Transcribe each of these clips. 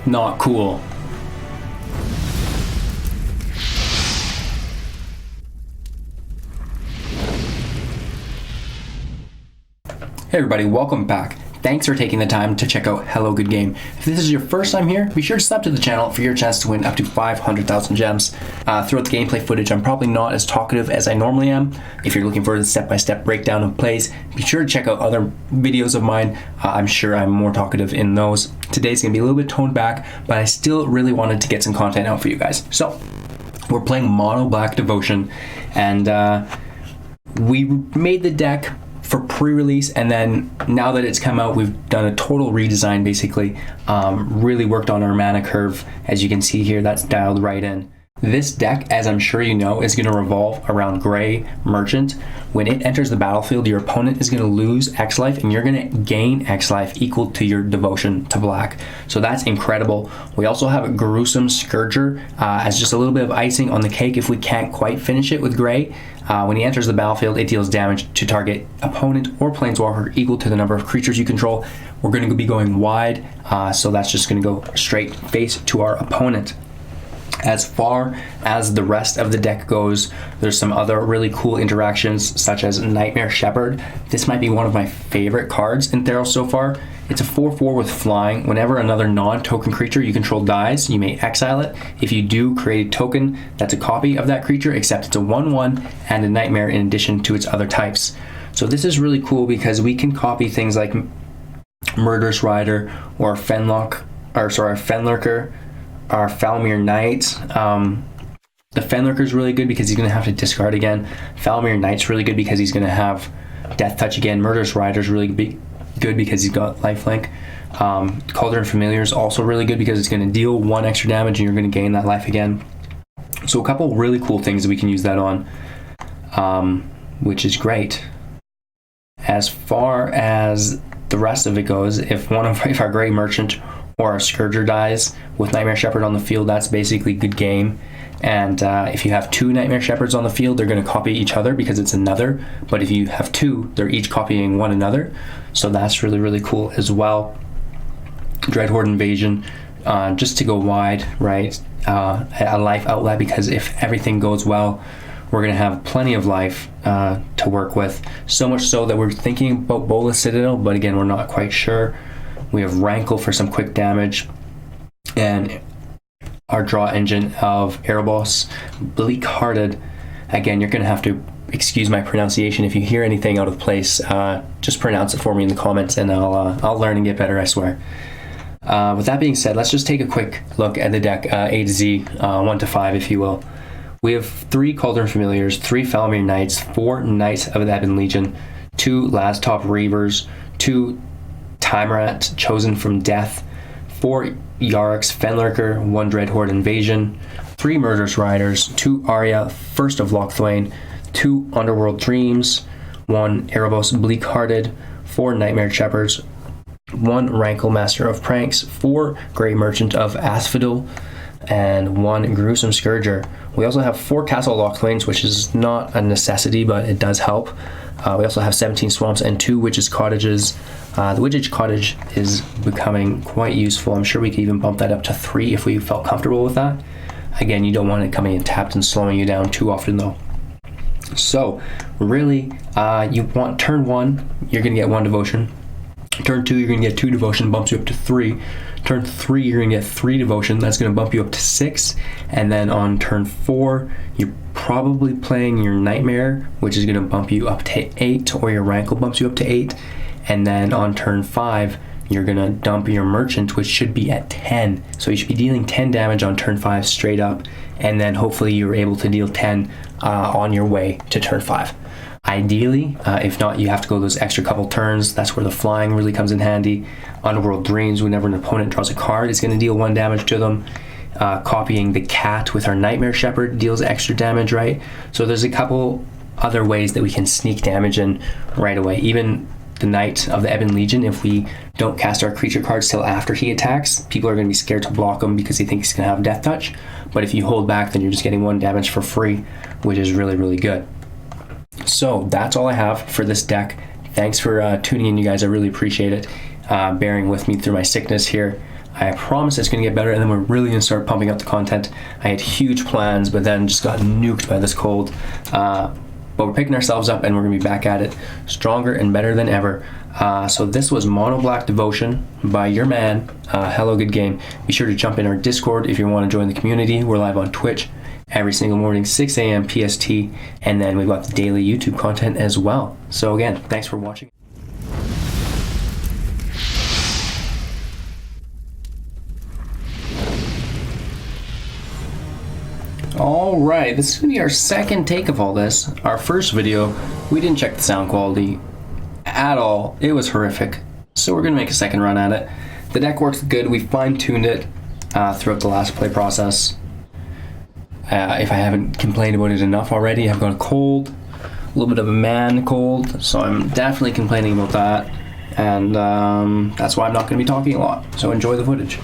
not cool. Hey everybody, welcome back. Thanks for taking the time to check out Hello Good Game. If this is your first time here, be sure to sub to the channel for your chance to win up to 500,000 gems. Throughout the gameplay footage, I'm probably not as talkative as I normally am. If you're looking for the step-by-step breakdown of plays, be sure to check out other videos of mine. I'm sure I'm more talkative in those. Today's gonna be a little bit toned back, but I still really wanted to get some content out for you guys. So, we're playing Mono Black Devotion, and we made the deck for pre-release, and then now that it's come out, we've done a total redesign basically. Really worked on our mana curve. As you can see here, that's dialed right in. This deck, as I'm sure you know, is going to revolve around Gray Merchant. When it enters the battlefield, your opponent is going to lose X life and you're going to gain X life equal to your devotion to black. So that's incredible. We also have a Gruesome Scourger as just a little bit of icing on the cake if we can't quite finish it with Gray. When he enters the battlefield, it deals damage to target opponent or planeswalker equal to the number of creatures you control. We're going to be going wide, so that's just going to go straight face to our opponent. As far as the rest of the deck goes, there's some other really cool interactions, such as Nightmare Shepherd. This might be one of my favorite cards in Theros so far. It's a 4/4 with flying. Whenever another non-token creature you control dies, you may exile it. If you do, create a token that's a copy of that creature, except it's a 1/1 and a nightmare in addition to its other types. So this is really cool because we can copy things like Murderous Rider or Fenlurker, our Foulmire Knight. The Fenlurker is really good because he's going to have to discard again. Foulmire Knight's really good because he's going to have Death Touch again. Murderous Rider's really good because he's got lifelink. Cauldron Familiar is also really good because it's going to deal 1 extra damage and you're going to gain that life again. So a couple really cool things that we can use that on, which is great. As far as the rest of it goes, if our Gray Merchant or our Scourger dies with Nightmare Shepherd on the field, that's basically good game. And if you have 2 Nightmare Shepherds on the field, they're going to copy each other because it's another. But if you have 2, they're each copying one another. So that's really, really cool as well. Dreadhorde Invasion, just to go wide, right? A life outlet, because if everything goes well, we're going to have plenty of life to work with. So much so that we're thinking about Bolas Citadel, but again, we're not quite sure. We have Rankle for some quick damage, and our draw engine of Erebos. Bleak-Hearted, again, you're going to have to excuse my pronunciation. If you hear anything out of place, just pronounce it for me in the comments, and I'll learn and get better, I swear. With that being said, let's just take a quick look at the deck, A to Z, 1 to 5, if you will. We have 3 Cauldron Familiars, 3 Foulmire Knights, 4 Knights of the Ebon Legion, 2 Last-Top Reavers, 2 Tymaret, Chosen from Death, 4 Yaroks, Fenlurker, 1 Dreadhorde Invasion, 3 Murderous Riders, 2 Ayara, First of Locthwain, 2 Underworld Dreams, 1 Erebos Bleak-Hearted, 4 Nightmare Shepherds, 1 Rankle Master of Pranks, 4 Gray Merchant of Asphodel, and 1 Gruesome Scourger. We also have 4 Castle Locthwains, which is not a necessity, but it does help. We also have 17 Swamps and 2 Witches' Cottages. The Witches' Cottage is becoming quite useful. I'm sure we could even bump that up to 3 if we felt comfortable with that. Again, you don't want it coming in tapped and slowing you down too often though. So really, you want turn 1, you're going to get 1 devotion. Turn 2, you're going to get 2 devotion, bumps you up to 3. Turn 3, you're going to get 3 devotion, that's going to bump you up to 6. And then on turn 4, you're probably playing your Nightmare, which is going to bump you up to 8, or your Rankle bumps you up to 8. And then on turn 5, you're going to dump your Merchant, which should be at 10. So you should be dealing 10 damage on turn 5 straight up, and then hopefully you're able to deal 10 on your way to turn 5. Ideally, if not, you have to go those extra couple turns. That's where the flying really comes in handy. Underworld Dreams, whenever an opponent draws a card, it's going to deal 1 damage to them. Copying the cat with our Nightmare Shepherd deals extra damage, right? So there's a couple other ways that we can sneak damage in right away. Even the Knight of the Ebon Legion, if we don't cast our creature cards till after he attacks, people are going to be scared to block him because they think he's going to have Death Touch. But if you hold back, then you're just getting 1 damage for free, which is really, really good. So that's all I have for this deck. Thanks for tuning in, you guys. I really appreciate it. Bearing with me through my sickness here. I promise it's going to get better, and then we're really going to start pumping up the content. I had huge plans, but then just got nuked by this cold. But we're picking ourselves up, and we're going to be back at it, stronger and better than ever. So this was Mono Black Devotion by your man. Hello, good game. Be sure to jump in our Discord if you want to join the community. We're live on Twitch every single morning, 6 a.m. PST, and then we've got the daily YouTube content as well. So again, thanks for watching. Alright, this is going to be our second take of all this. Our first video, we didn't check the sound quality at all. It was horrific. So we're going to make a second run at it. The deck works good. We fine-tuned it throughout the last play process. If I haven't complained about it enough already, I've got a cold. A little bit of a man cold. So I'm definitely complaining about that. And that's why I'm not going to be talking a lot. So enjoy the footage.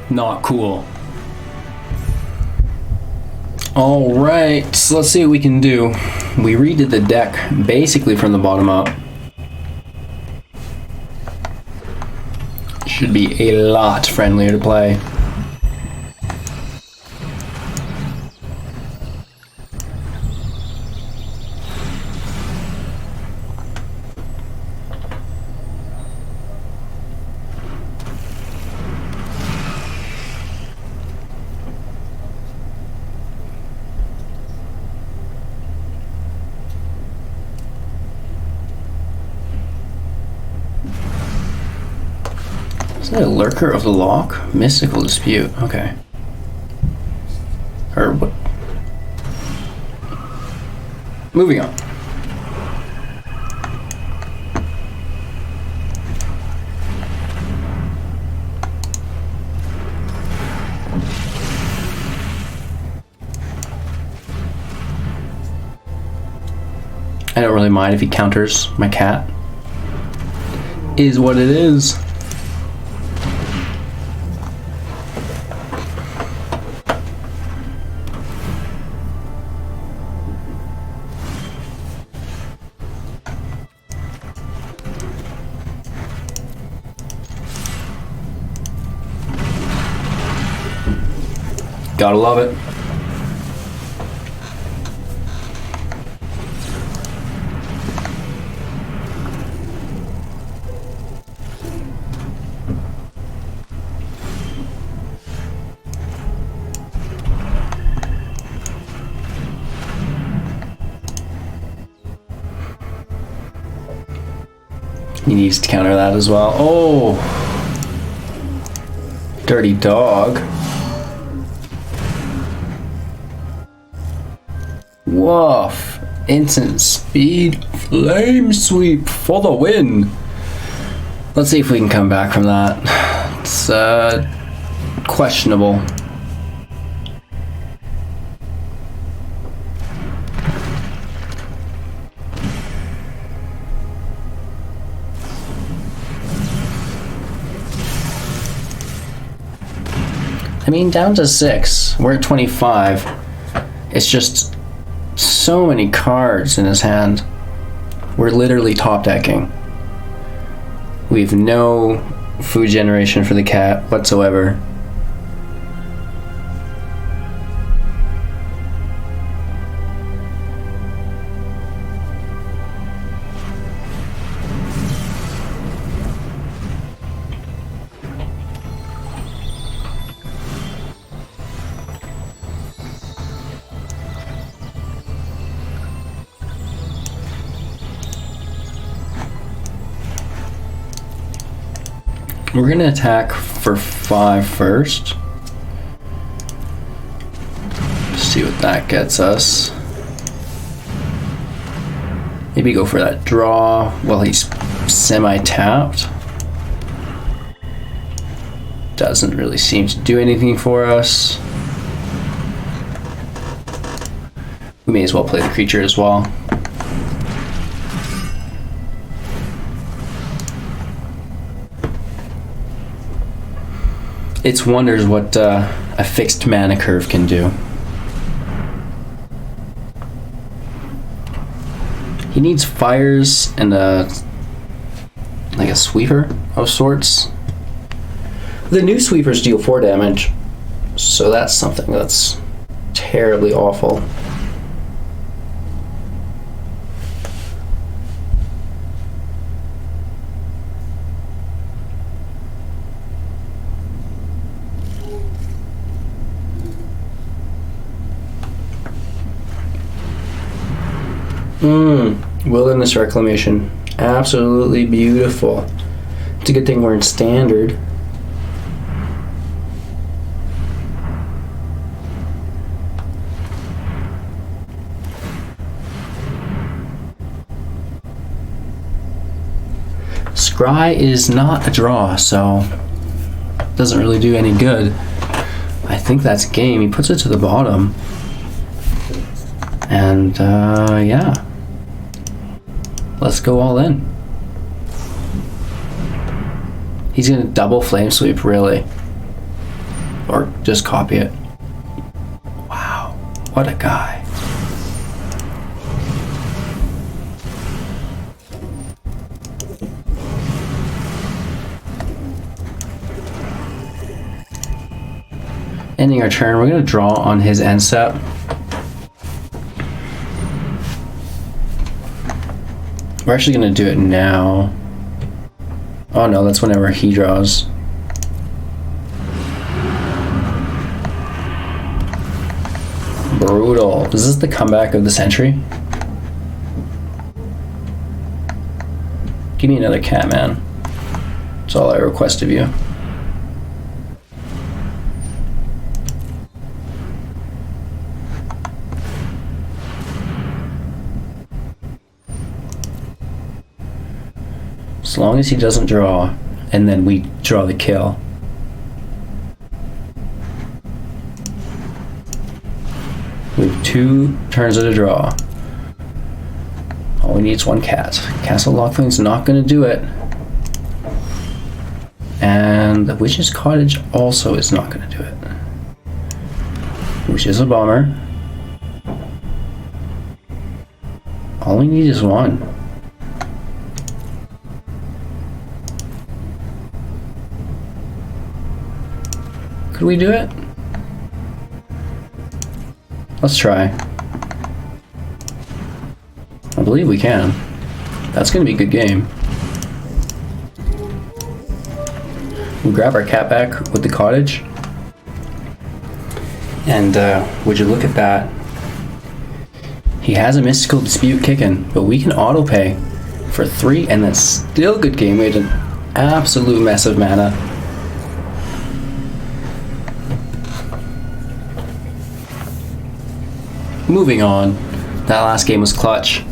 Not cool. Alright, so let's see what we can do. We redid the deck basically from the bottom up. Should be a lot friendlier to play. Is that a Lurker of the Loch? Mystical Dispute, okay. Or what? Moving on. I don't really mind if he counters my cat. Is what it is. Gotta love it. He needs to counter that as well. Oh! Dirty dog. Woof. Instant speed flame sweep for the win. Let's see if we can come back from that. It's questionable. I mean, down to 6. We're at 25. It's just so many cards in his hand. We're literally top decking. We have no food generation for the cat whatsoever. We're gonna attack for 5 first. See what that gets us. Maybe go for that draw while he's semi-tapped. Doesn't really seem to do anything for us. We may as well play the creature as well. It's wonders what a fixed mana curve can do. He needs fires and like a sweeper of sorts. The new sweepers deal 4 damage, so that's something that's terribly awful. Wilderness Reclamation. Absolutely beautiful. It's a good thing we're in standard. Scry is not a draw, so doesn't really do any good. I think that's game. He puts it to the bottom. And yeah. Let's go all in. He's gonna double flame sweep, really. Or just copy it. Wow, what a guy. Ending our turn, we're gonna draw on his end step. We're actually gonna do it now. Oh no, that's whenever he draws. Brutal. Is this the comeback of the century? Give me another cat, man. That's all I request of you. As long as he doesn't draw, and then we draw the kill. We have 2 turns of a draw. All we need is 1 cat. Castle Locthwain's not going to do it. And the Witch's Cottage also is not going to do it. Which is a bummer. All we need is 1. Could we do it? Let's try. I believe we can. That's gonna be a good game. We grab our cat back with the Cottage. And would you look at that? He has a Mystical Dispute kicking, but we can auto pay for 3, and that's still a good game. We had an absolute mess of mana. Moving on. That last game was clutch.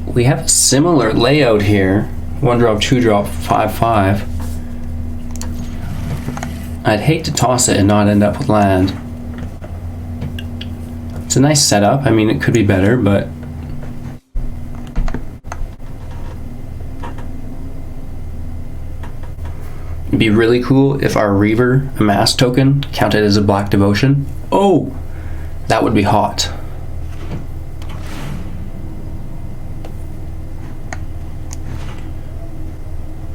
We have a similar layout here. 1 drop, 2 drop, 5/5. I'd hate to toss it and not end up with land. It's a nice setup. I mean, it could be better, but it'd be really cool if our Reaver Amass token counted as a Black Devotion. Oh, that would be hot.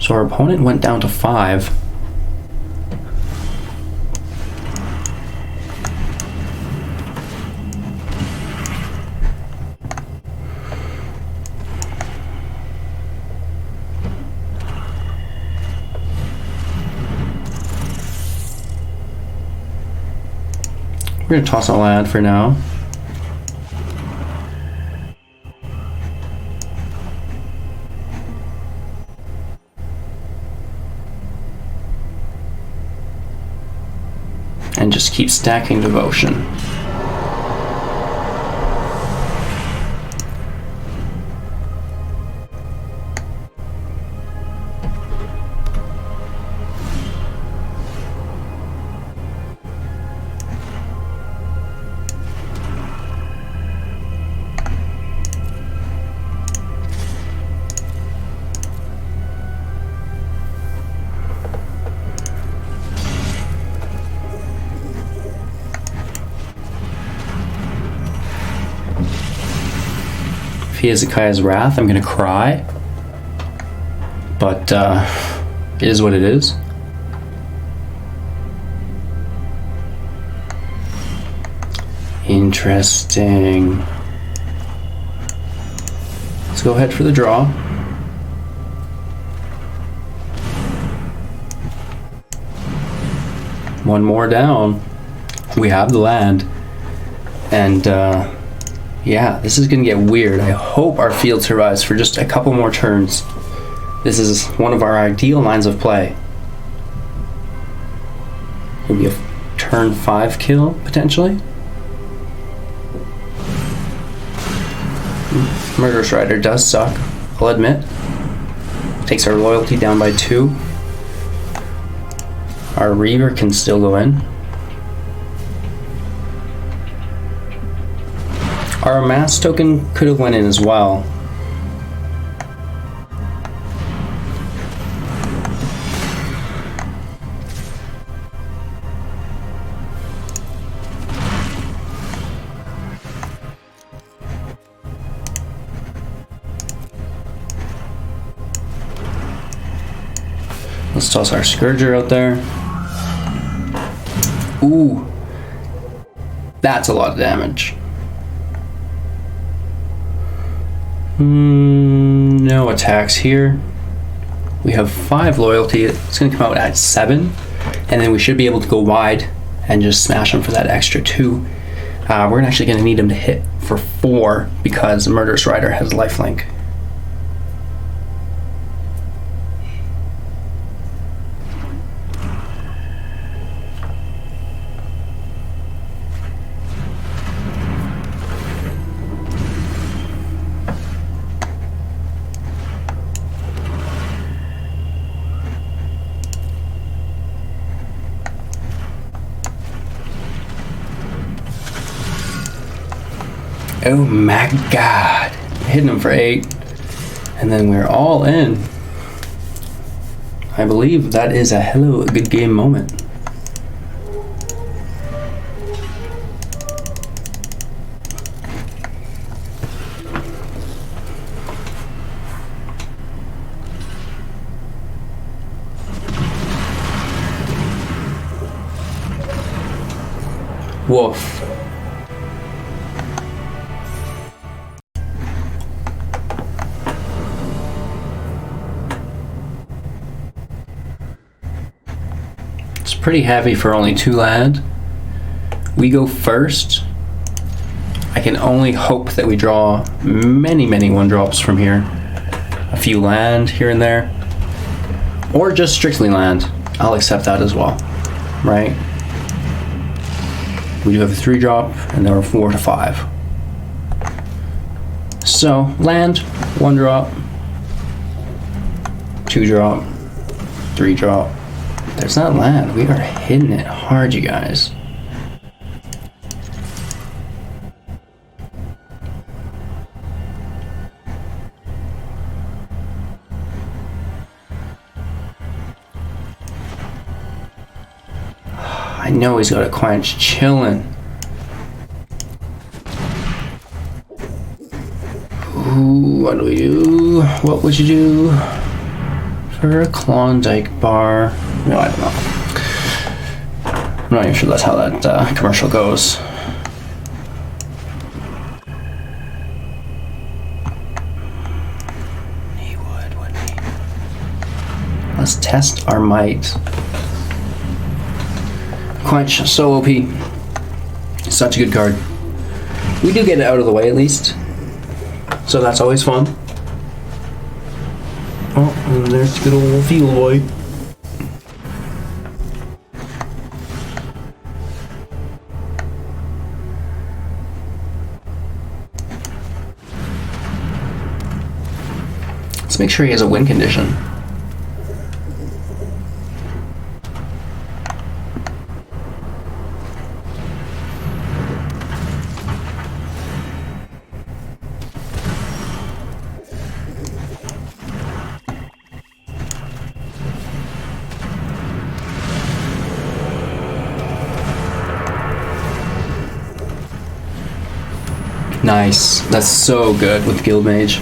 So our opponent went down to 5. We're gonna toss a land for now. And just keep stacking devotion. Hezekiah's Wrath, I'm gonna cry, but it is what it is. Interesting. Let's go ahead for the draw. One more down. We have the land, and yeah, this is gonna get weird. I hope our field survives for just a couple more turns. This is one of our ideal lines of play. Maybe a turn 5 kill, potentially. Murderous Rider does suck, I'll admit. Takes our loyalty down by 2. Our Reaver can still go in. Our Amass token could have went in as well. Let's toss our Scourger out there. Ooh, that's a lot of damage. No attacks here. We have 5 loyalty. It's going to come out at 7, and then we should be able to go wide and just smash him for that extra 2. We're actually going to need him to hit for 4 because Murderous Rider has lifelink. Oh my god. Hitting him for 8. And then we're all in. I believe that is a hello good game moment. Woof. It's pretty heavy for only 2 land. We go first. I can only hope that we draw many 1-drops from here. A few land here and there. Or just strictly land. I'll accept that as well. Right? We do have a 3-drop, and there are 4 to 5. So, land, 1-drop, 2-drop, 3-drop. There's not land. We are hitting it hard, you guys. I know he's got a quench chilling. Ooh, what do we do? What would you do for a Klondike bar? No, I don't know. I'm not even sure that's how that commercial goes. He would, wouldn't he? Let's test our might. Quench, so OP. Such a good card. We do get it out of the way at least. So that's always fun. Oh, and there's good old Field Boy. Let's make sure he has a win condition. Nice. That's so good with Guild Mage.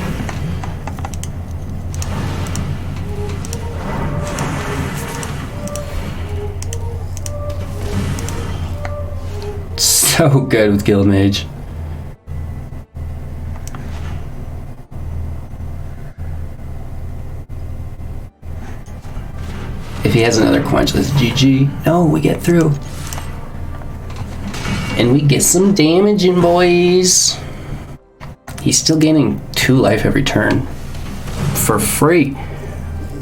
So good with Guild Mage. If he has another quench, that's GG. No, we get through. And we get some damage in, boys. He's still gaining 2 life every turn. For free.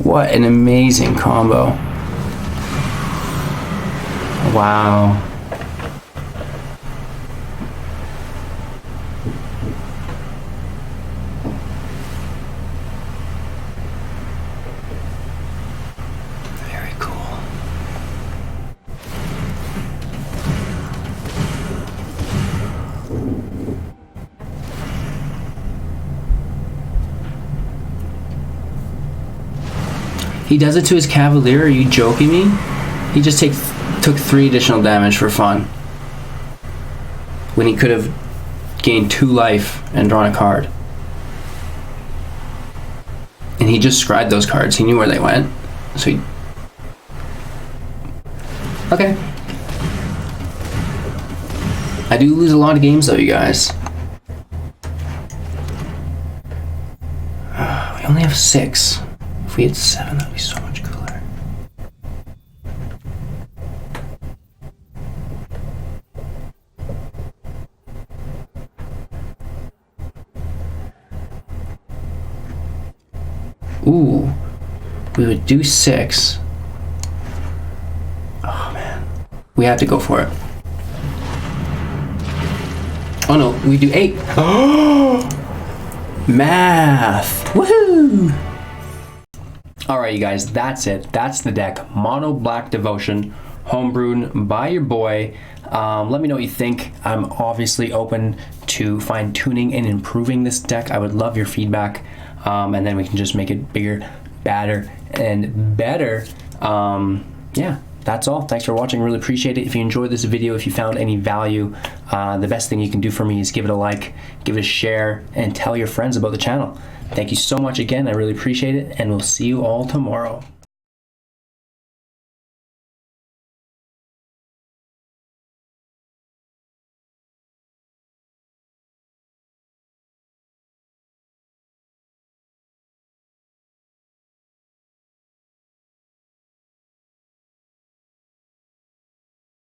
What an amazing combo. Wow. Very cool. He does it to his Cavalier? Are you joking me? He just took 3 additional damage for fun. When he could have gained 2 life and drawn a card. And he just scried those cards. He knew where they went. So he... Okay. I do lose a lot of games though, you guys. We only have 6. If we had 7, that'd be so much cooler. Ooh, we would do 6. Oh man, we have to go for it. Oh no, we do 8. Oh, math! Woohoo! Alright you guys, that's it. That's the deck. Mono Black Devotion, homebrewed by your boy. Let me know what you think. I'm obviously open to fine tuning and improving this deck. I would love your feedback, and then we can just make it bigger, badder, and better. Yeah, that's all. Thanks for watching. Really appreciate it. If you enjoyed this video, if you found any value, the best thing you can do for me is give it a like, give it a share, and tell your friends about the channel. Thank you so much again. I really appreciate it, and we'll see you all tomorrow.